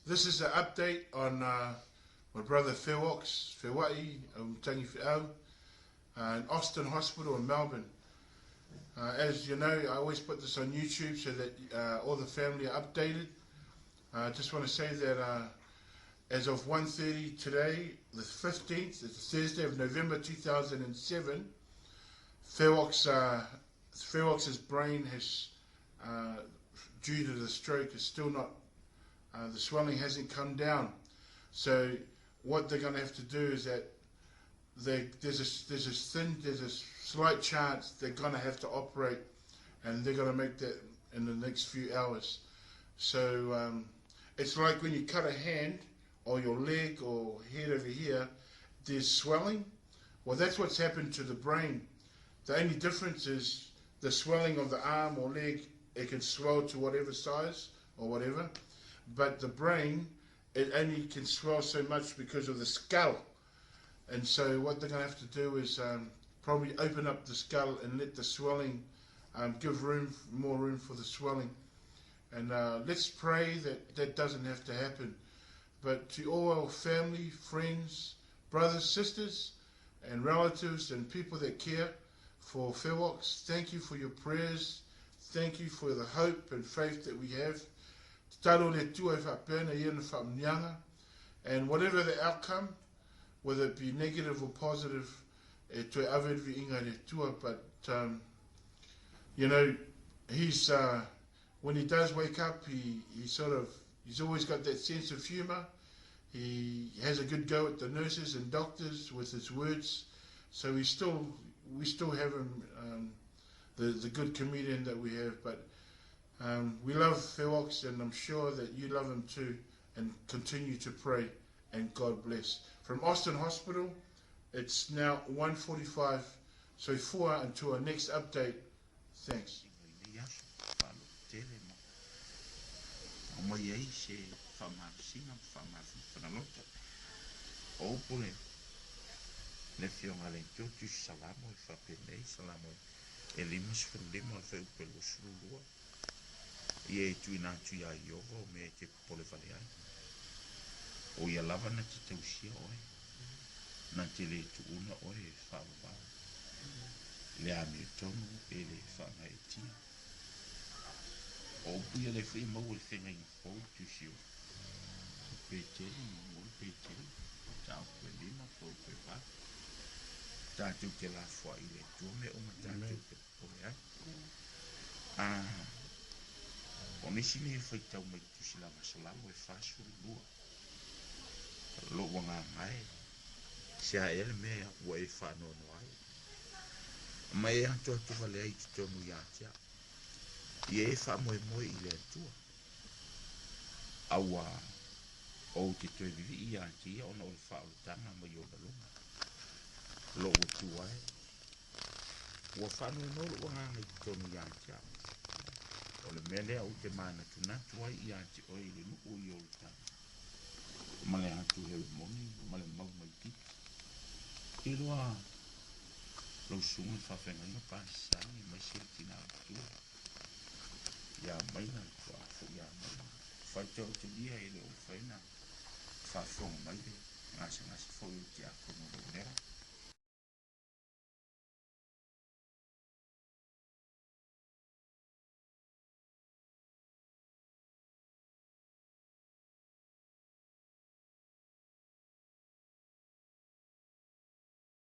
This is an update on my brother Fewoks, Fewai, Tangi Whiau, in Austin Hospital in Melbourne. As you know, I always put this on YouTube so that all the family are updated. I just want to say that as of 1:30 today, the 15th, it's Thursday of November 2007, Fewoks' brain has, due to the stroke, is still not, the swelling hasn't come down. So what they're going to have to do is that there's a slight chance they're going to have to operate, and they're going to make that in the next few hours. So it's like when you cut a hand or your leg or head over here, there's swelling. Well, that's what's happened to the brain. The only difference is the swelling of the arm or leg, it can swell to whatever size or whatever, but the brain, it only can swell so much because of the skull. And so what they're going to have to do is probably open up the skull and let the swelling, give more room for the swelling. And let's pray that that doesn't have to happen. But to all our family, friends, brothers, sisters, and relatives and people that care for Fewoks, thank you for your prayers. Thank you for the hope and faith that we have. And whatever the outcome, whether it be negative or positive, but you know, he's when he does wake up, he's always got that sense of humour. He has a good go at the nurses and doctors with his words. So we still have him, the good comedian that we have. But we love Fewoks, and I'm sure that you love him too, and continue to pray, and God bless. From Austin Hospital, it's now 1:45, so until our next update. Thanks. Elimus fundema fe pelo sulua ye tuina tuya yogo me te polevaliai o ya lava na te tausia oe na te le tuuna oe whaaba le ame tonu e le whangaetia o puia le whi mau le whenga i fau tusio peteri mo peteri tau pe lima fau pe wha tātou te la fwa i le tuome o ma tātou te porea. O nisi ne whai tau mai tusi la masalamu e whasu lua. Lo wanga mai. Sia ele mea ua e whanono ai. Mai e anto atu vale ai te tonu i atia. I e wha moe moe i le atua. Aua o te tue vivi i atia ona o le wha o tanga mai o la lunga. Lo o tuai. Ua whanu e nolo o nganga i tonu i atia. O le mele au te mana tuna tuai i ati o i le nuku i o le tanga. Male atu heu moni, male mau mai ki. I loa lau sunga whawhenga inga pāsangi mai siri tina atua. Ia maina kua fu ia maina. Whaitau te lia i le o whaina. Whawhonga mai le. Ngasa fo i te ako no le nera.